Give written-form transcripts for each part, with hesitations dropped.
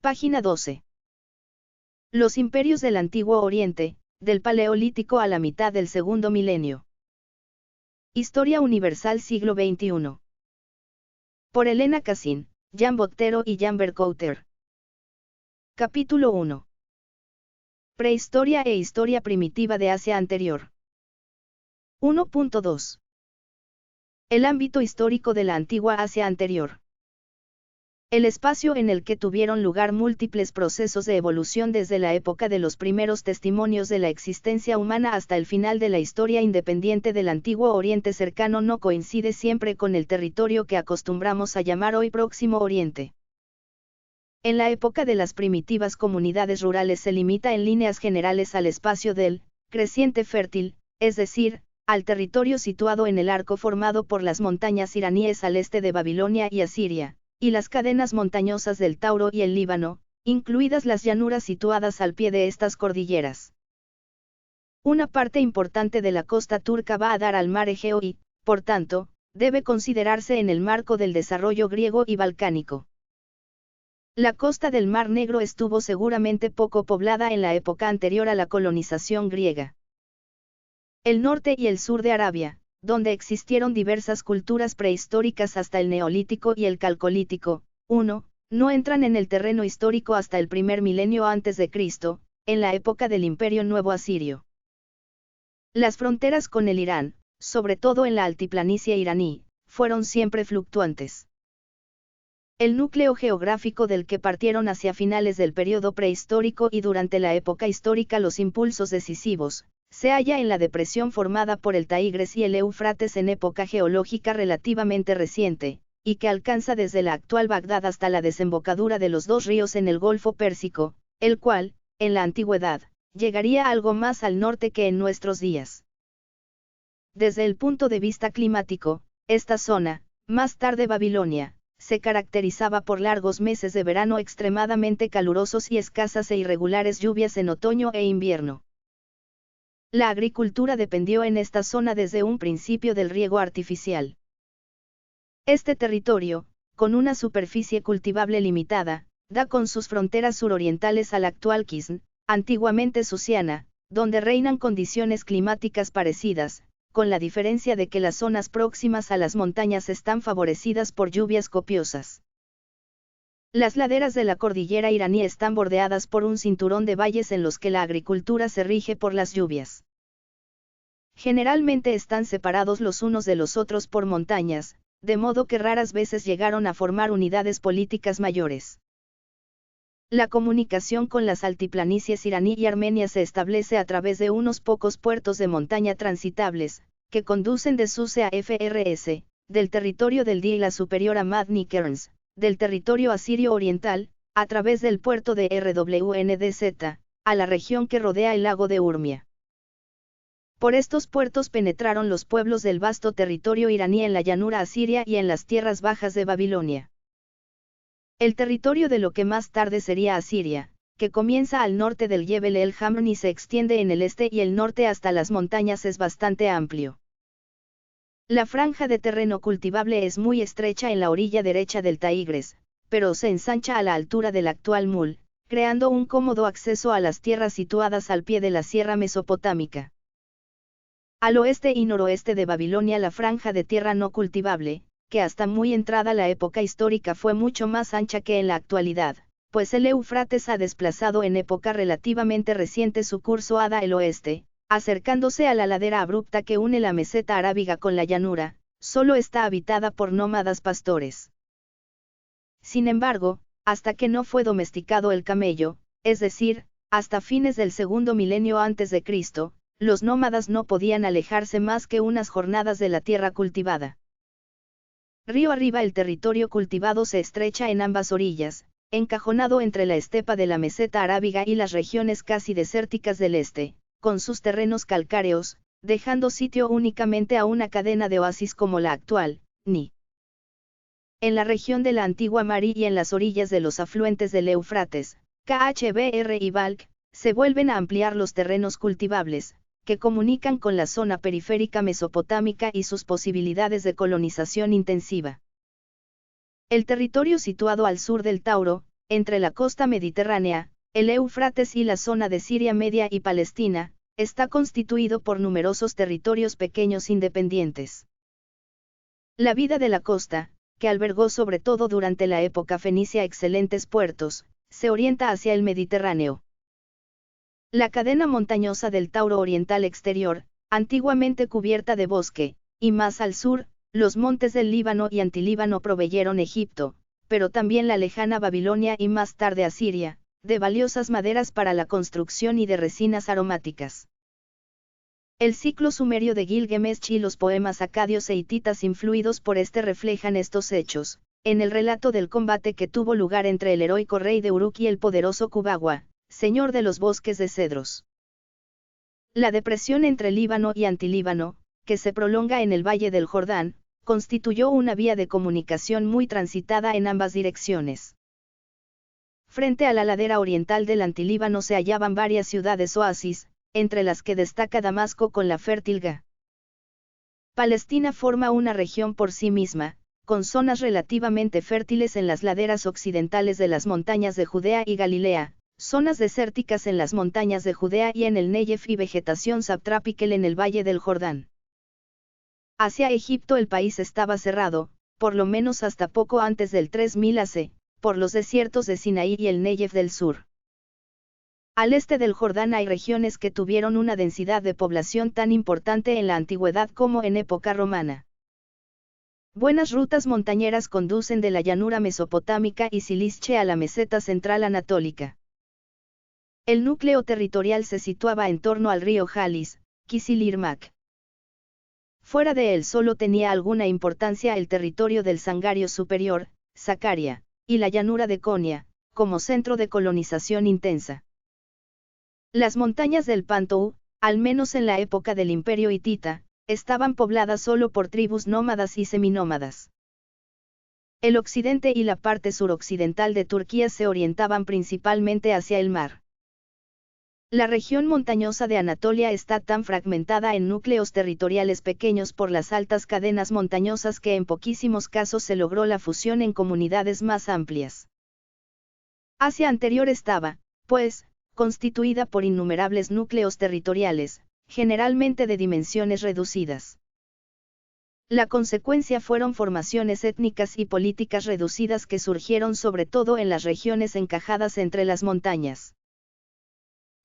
Página 12. Los imperios del Antiguo Oriente, del Paleolítico a la mitad del segundo milenio. Historia Universal siglo XXI. Por Elena Cassin, Jan Bottero y Jan Berkouter. Capítulo 1. Prehistoria e Historia Primitiva de Asia Anterior. 1.2. El ámbito histórico de la antigua Asia Anterior. El espacio en el que tuvieron lugar múltiples procesos de evolución desde la época de los primeros testimonios de la existencia humana hasta el final de la historia independiente del Antiguo Oriente cercano no coincide siempre con el territorio que acostumbramos a llamar hoy Próximo Oriente. En la época de las primitivas comunidades rurales se limita en líneas generales al espacio del creciente fértil, es decir, al territorio situado en el arco formado por las montañas iraníes al este de Babilonia y Asiria, y las cadenas montañosas del Tauro y el Líbano, incluidas las llanuras situadas al pie de estas cordilleras. Una parte importante de la costa turca va a dar al mar Egeo y, por tanto, debe considerarse en el marco del desarrollo griego y balcánico. La costa del Mar Negro estuvo seguramente poco poblada en la época anterior a la colonización griega. El norte y el sur de Arabia, donde existieron diversas culturas prehistóricas hasta el Neolítico y el Calcolítico, 1, no entran en el terreno histórico hasta el primer milenio antes de Cristo, en la época del Imperio Nuevo Asirio. Las fronteras con el Irán, sobre todo en la altiplanicie iraní, fueron siempre fluctuantes. El núcleo geográfico del que partieron hacia finales del periodo prehistórico y durante la época histórica los impulsos decisivos, se halla en la depresión formada por el Taigres y el Éufrates en época geológica relativamente reciente, y que alcanza desde la actual Bagdad hasta la desembocadura de los dos ríos en el Golfo Pérsico, el cual, en la antigüedad, llegaría algo más al norte que en nuestros días. Desde el punto de vista climático, esta zona, más tarde Babilonia, se caracterizaba por largos meses de verano extremadamente calurosos y escasas e irregulares lluvias en otoño e invierno. La agricultura dependió en esta zona desde un principio del riego artificial. Este territorio, con una superficie cultivable limitada, da con sus fronteras surorientales al actual Kisn, antiguamente Susiana, donde reinan condiciones climáticas parecidas, con la diferencia de que las zonas próximas a las montañas están favorecidas por lluvias copiosas. Las laderas de la cordillera iraní están bordeadas por un cinturón de valles en los que la agricultura se rige por las lluvias. Generalmente están separados los unos de los otros por montañas, de modo que raras veces llegaron a formar unidades políticas mayores. La comunicación con las altiplanicies iraní y armenia se establece a través de unos pocos puertos de montaña transitables, que conducen de Suse a Frs, del territorio del Dila superior a Madni Kerns, del territorio asirio oriental, a través del puerto de Rwndz, a la región que rodea el lago de Urmia. Por estos puertos penetraron los pueblos del vasto territorio iraní en la llanura asiria y en las tierras bajas de Babilonia. El territorio de lo que más tarde sería Asiria, que comienza al norte del Jebel el Hamn y se extiende en el este y el norte hasta las montañas es bastante amplio. La franja de terreno cultivable es muy estrecha en la orilla derecha del Taigres, pero se ensancha a la altura del actual Mul, creando un cómodo acceso a las tierras situadas al pie de la sierra mesopotámica. Al oeste y noroeste de Babilonia la franja de tierra no cultivable, que hasta muy entrada la época histórica fue mucho más ancha que en la actualidad, pues el Éufrates ha desplazado en época relativamente reciente su curso hacia el oeste, acercándose a la ladera abrupta que une la meseta arábiga con la llanura, solo está habitada por nómadas pastores. Sin embargo, hasta que no fue domesticado el camello, es decir, hasta fines del segundo milenio antes de Cristo, los nómadas no podían alejarse más que unas jornadas de la tierra cultivada. Río arriba el territorio cultivado se estrecha en ambas orillas, encajonado entre la estepa de la meseta arábiga y las regiones casi desérticas del este, con sus terrenos calcáreos, dejando sitio únicamente a una cadena de oasis como la actual, Ni. En la región de la antigua Mari y en las orillas de los afluentes del Éufrates, Khbr y Balkh, se vuelven a ampliar los terrenos cultivables, que comunican con la zona periférica mesopotámica y sus posibilidades de colonización intensiva. El territorio situado al sur del Tauro, entre la costa mediterránea, el Éufrates y la zona de Siria Media y Palestina, está constituido por numerosos territorios pequeños independientes. La vida de la costa, que albergó sobre todo durante la época fenicia excelentes puertos, se orienta hacia el Mediterráneo. La cadena montañosa del Tauro Oriental Exterior, antiguamente cubierta de bosque, y más al sur, los montes del Líbano y Antilíbano proveyeron Egipto, pero también la lejana Babilonia y más tarde Asiria, de valiosas maderas para la construcción y de resinas aromáticas. El ciclo sumerio de Gilgamesh y los poemas acadios e hititas influidos por este reflejan estos hechos, en el relato del combate que tuvo lugar entre el heroico rey de Uruk y el poderoso Kubagua, señor de los bosques de cedros. La depresión entre Líbano y Antilíbano, que se prolonga en el valle del Jordán, constituyó una vía de comunicación muy transitada en ambas direcciones. Frente a la ladera oriental del Antilíbano se hallaban varias ciudades oasis, entre las que destaca Damasco con la fértil Ga. Palestina forma una región por sí misma, con zonas relativamente fértiles en las laderas occidentales de las montañas de Judea y Galilea, zonas desérticas en las montañas de Judea y en el Negev y vegetación subtropical en el valle del Jordán. Hacia Egipto el país estaba cerrado, por lo menos hasta poco antes del 3000 AC, por los desiertos de Sinaí y el Negev del sur. Al este del Jordán hay regiones que tuvieron una densidad de población tan importante en la antigüedad como en época romana. Buenas rutas montañeras conducen de la llanura mesopotámica y Cilische a la meseta central anatólica. El núcleo territorial se situaba en torno al río Jalis, Kisil-Irmak. Fuera de él solo tenía alguna importancia el territorio del Sangario Superior, Sacaria, y la llanura de Konya, como centro de colonización intensa. Las montañas del Pantou, al menos en la época del Imperio hitita, estaban pobladas solo por tribus nómadas y seminómadas. El occidente y la parte suroccidental de Turquía se orientaban principalmente hacia el mar. La región montañosa de Anatolia está tan fragmentada en núcleos territoriales pequeños por las altas cadenas montañosas que en poquísimos casos se logró la fusión en comunidades más amplias. Asia anterior estaba, pues, constituida por innumerables núcleos territoriales, generalmente de dimensiones reducidas. La consecuencia fueron formaciones étnicas y políticas reducidas que surgieron sobre todo en las regiones encajadas entre las montañas.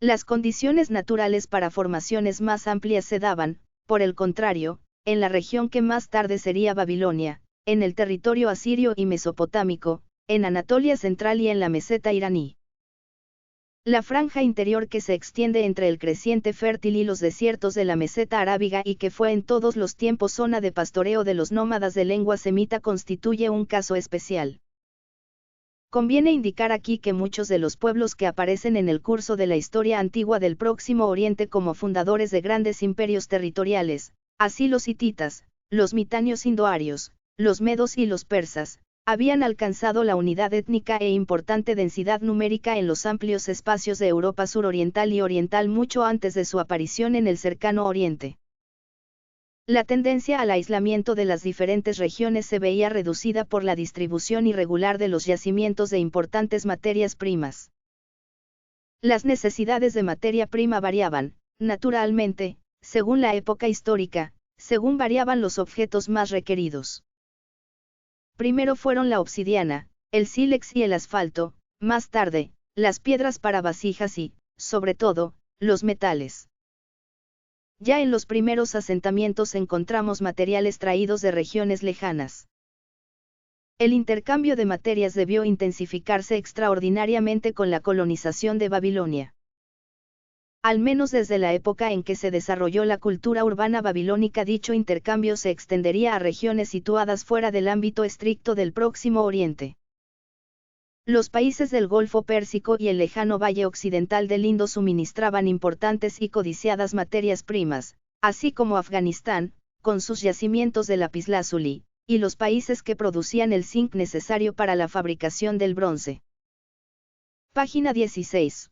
Las condiciones naturales para formaciones más amplias se daban, por el contrario, en la región que más tarde sería Babilonia, en el territorio asirio y mesopotámico, en Anatolia central y en la meseta iraní. La franja interior que se extiende entre el creciente fértil y los desiertos de la meseta arábiga y que fue en todos los tiempos zona de pastoreo de los nómadas de lengua semita constituye un caso especial. Conviene indicar aquí que muchos de los pueblos que aparecen en el curso de la historia antigua del Próximo Oriente como fundadores de grandes imperios territoriales, así los hititas, los mitanios indoarios, los medos y los persas, habían alcanzado la unidad étnica e importante densidad numérica en los amplios espacios de Europa suroriental y oriental mucho antes de su aparición en el cercano Oriente. La tendencia al aislamiento de las diferentes regiones se veía reducida por la distribución irregular de los yacimientos de importantes materias primas. Las necesidades de materia prima variaban, naturalmente, según la época histórica, según variaban los objetos más requeridos. Primero fueron la obsidiana, el sílex y el asfalto, más tarde, las piedras para vasijas y, sobre todo, los metales. Ya en los primeros asentamientos encontramos materiales traídos de regiones lejanas. El intercambio de materias debió intensificarse extraordinariamente con la colonización de Babilonia. Al menos desde la época en que se desarrolló la cultura urbana babilónica, dicho intercambio se extendería a regiones situadas fuera del ámbito estricto del Próximo Oriente. Los países del Golfo Pérsico y el lejano valle occidental del Indo suministraban importantes y codiciadas materias primas, así como Afganistán, con sus yacimientos de lapislázuli, y los países que producían el zinc necesario para la fabricación del bronce. Página 16.